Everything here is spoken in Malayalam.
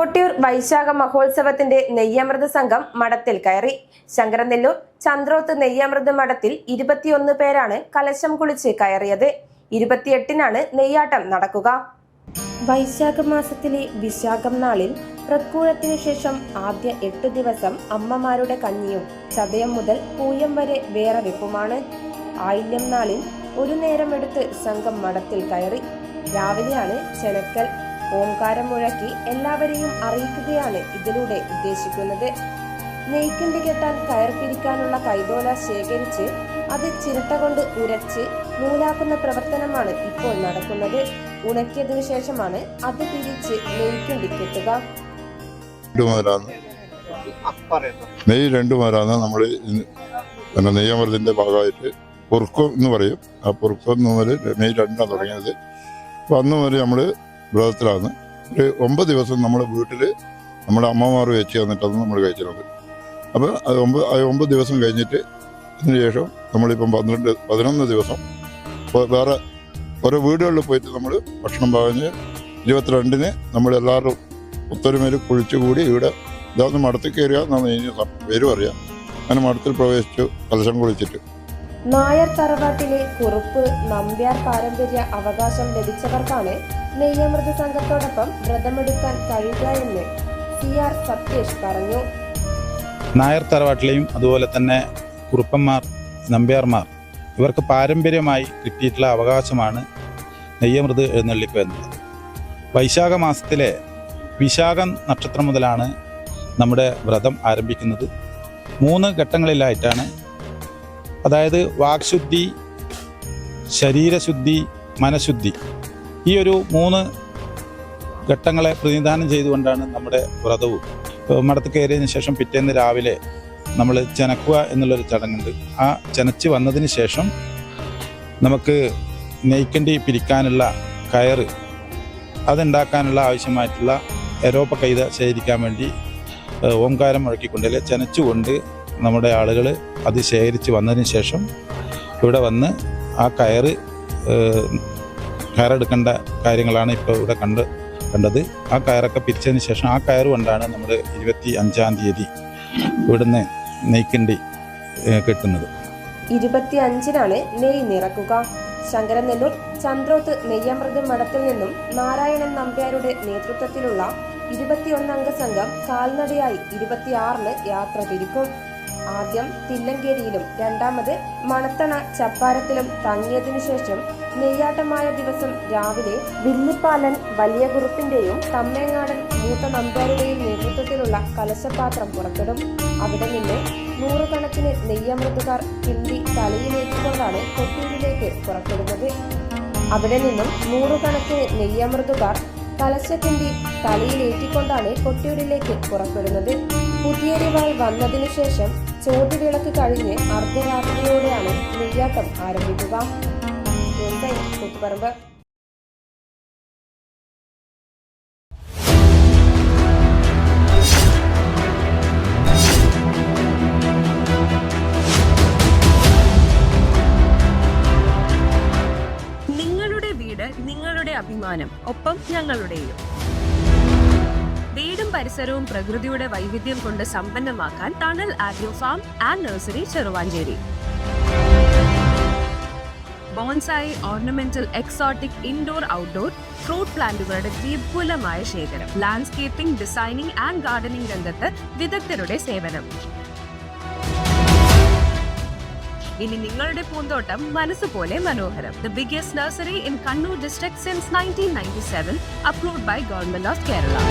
കൊട്ടിയൂർ വൈശാഖ മഹോത്സവത്തിന്റെ നെയ്യമൃത സംഘം മഠത്തിൽ കയറി. ശങ്കരനെല്ലൂർ ചന്ദ്രോത്ത് നെയ്യമൃത മഠത്തിൽ 21 പേരാണ് കലശം കുളിച്ച് കയറിയത്. 28-നാണ് നെയ്യാട്ടം നടക്കുക. വൈശാഖ മാസത്തിലെ വിശാഖം നാളിൽ പ്രക്കൂഴത്തിനു ശേഷം ആദ്യ 8 ദിവസം അമ്മമാരുടെ കഞ്ഞിയും ചതയം മുതൽ പൂയം വരെ വേറെ വെപ്പുമാണ്. ആയില്യം നാളിൽ ഒരു നേരമെടുത്ത് സംഘം മഠത്തിൽ കയറി. രാവിലെയാണ് ചെനക്കൽ. ഓംകാരം മുഴക്കി എല്ലാവരെയും അറിയിക്കുകയാണ് ഇതിലൂടെ ഉദ്ദേശിക്കുന്നത്. നെയ്ക്കിണ്ടി കെട്ടാൻ കയർ പിരിക്കാനുള്ള കൈതോല ശേഖരിച്ച് അത് ചിരട്ട കൊണ്ട് ഉരച്ച് നൂലാക്കുന്ന പ്രവർത്തനമാണ് ഇപ്പോൾ നടക്കുന്നത്. ഉണക്കിയതിനു ശേഷമാണ് അത് പിരിച്ച് നെയ്ക്കിണ്ടി കെട്ടുക. നെയ്യ് 2 മാരാണ് നമ്മൾ നെയ്യമൃതിന്റെ ഭാഗമായിട്ട് പൊറുക്കം എന്ന് പറയും. ആ പൊറുക്കം മുതൽ മെയ് 2 തുടങ്ങിയത്. അപ്പോൾ അന്ന് മുതൽ നമ്മൾ വ്രതത്തിലാണ്. ഒരു 9 ദിവസം നമ്മൾ വീട്ടിൽ നമ്മുടെ അമ്മമാർ വെച്ച് തന്നിട്ടാണ് നമ്മൾ കഴിച്ചിരുന്നത്. അപ്പോൾ അത് 9 ദിവസം കഴിഞ്ഞിട്ട് അതിന് ശേഷം നമ്മളിപ്പം 11 ദിവസം വേറെ ഓരോ വീടുകളിൽ പോയിട്ട് നമ്മൾ ഭക്ഷണം പറഞ്ഞ് 22-ന് നമ്മളെല്ലാവരും ഒത്തൊരുമയിൽ കുളിച്ചുകൂടി ഇവിടെ ഇതാന്ന് മഠത്തിൽ കയറുക എന്നാണ് ഇനി പേരും അറിയാം. അങ്ങനെ മഠത്തിൽ പ്രവേശിച്ചു കലശം കുളിച്ചിട്ട്. നായർ തറവാട്ടിലെ കുറുപ്പ് നമ്പ്യാർ പാരമ്പര്യ അവകാശം ലഭിച്ചവർക്കാണ് നെയ്യമൃത സംഘത്തോടൊപ്പം വ്രതമെടുക്കാൻ കഴിയുക എന്ന് CR സത്യേഷ് പറഞ്ഞു. നായർ തറവാട്ടിലെയും അതുപോലെ തന്നെ കുറുപ്പന്മാർ, നമ്പ്യാർമാർ ഇവർക്ക് പാരമ്പര്യമായി കിട്ടിയിട്ടുള്ള അവകാശമാണ് നെയ്യമൃത് എഴുന്നള്ളിപ്പ് എന്നുള്ളത്. വൈശാഖ മാസത്തിലെ വിശാഖ നക്ഷത്രം മുതലാണ് നമ്മുടെ വ്രതം ആരംഭിക്കുന്നത്. 3 ഘട്ടങ്ങളിലായിട്ടാണ്. അതായത് വാക്ശുദ്ധി, ശരീരശുദ്ധി, മനഃശുദ്ധി, ഈ ഒരു 3 ഘട്ടങ്ങളെ പ്രതിനിധാനം ചെയ്തുകൊണ്ടാണ് നമ്മുടെ വ്രതവും. മഠത്തിൽ കയറിയതിനു ശേഷം പിറ്റേന്ന് രാവിലെ നമ്മൾ ചെനക്കുക എന്നുള്ളൊരു ചടങ്ങുണ്ട്. ആ ചെനച്ച് വന്നതിന് ശേഷം നമുക്ക് നെയ്ക്കണ്ടി പിരിക്കാനുള്ള കയറ് അതുണ്ടാക്കാനുള്ള ആവശ്യമായിട്ടുള്ള എരോപ്പ കൈത ശേഖരിക്കാൻ വേണ്ടി ഓംകാരം മുഴക്കിക്കൊണ്ടല്ലേ ചെനച്ചുകൊണ്ട് നമ്മുടെ ആളുകൾ അത് ശേഖരിച്ച് വന്നതിന് ശേഷം ഇവിടെ വന്ന് ആ കയറെടുക്കേണ്ട കാര്യങ്ങളാണ് ഇപ്പോൾ ഇവിടെ കണ്ടത്. ആ കയറൊക്കെ പിരിച്ചതിന് ശേഷം ആ കയറ് കൊണ്ടാണ് നമ്മൾ 25-ാം തീയതി ഇവിടുന്ന് നെയ്ക്കണ്ടി കെട്ടുന്നത്. 25-നാണ് നെയ്യ് നിറക്കുക. ശങ്കരനെല്ലൂർ ചന്ദ്രോത്ത് നെയ്യമൃത മഠത്തിൽ നിന്നും നാരായണൻ നമ്പ്യാരുടെ നേതൃത്വത്തിലുള്ള 21-അംഗ സംഘം കാൽനടയായി 26-ന് യാത്ര തിരിക്കും. ആദ്യം തില്ലങ്കേരിയിലും രണ്ടാമത് മണത്തണ ചപ്പാരത്തിലും തങ്ങിയതിനു ശേഷം നെയ്യാട്ടമായ ദിവസം രാവിലെ വില്ലിപ്പാലൻ വലിയ കുറുപ്പിന്റെയും തമ്മേങ്ങാടൻ മൂത്ത നമ്പ്യാരുടെയും നേതൃത്വത്തിലുള്ള കലശപാത്രം പുറത്തിടും. അവിടെ നിന്ന് 100 കണക്കിന് നെയ്യമൃതുകാർ കിണ്ടി തലയിലേറ്റിക്കൊണ്ടാണ് കൊട്ടിയൂരിലേക്ക് പുറപ്പെടുന്നത്. അവിടെ നിന്നും 100 കണക്കിന് നെയ്യമൃതുകാർ കലശക്കിണ്ടി തലയിലേറ്റിക്കൊണ്ടാണ് കൊട്ടിയൂരിലേക്ക് പുറപ്പെടുന്നത്. പുതിയരിവാൾ വന്നതിനു ശേഷം ചോദ്യവിളക്ക് കഴിഞ്ഞ് അർദ്ധരാത്രിയോടെയാണ് നെയ്യാട്ടം ആരംഭിക്കുക. കൂത്തുപറമ്പ്. നിങ്ങളുടെ വീട് നിങ്ങളുടെ അഭിമാനം, ഒപ്പം ഞങ്ങളുടെയും. വീടും പരിസരവും പ്രകൃതിയുടെ വൈവിധ്യം കൊണ്ട് സമ്പന്നമാക്കാൻ tunnel agro farm and nursery Cheruvanchery. Bonsai, ornamental, exotic, indoor, outdoor fruit പ്ലാന്റുകളുടെ വിപുലമായ ശേഖരം. ലാൻഡ്സ്കേപ്പിംഗ്, ഡിസൈനിംഗ് ആൻഡ് ഗാർഡനിംഗ് രംഗത്ത് വിദഗ്ധരുടെ സേവനം. ഇനി നിങ്ങളുടെ പൂന്തോട്ടം മനസ്സുപോലെ മനോഹരം. The biggest nursery in Kannur district since 1997, approved by Government of Kerala.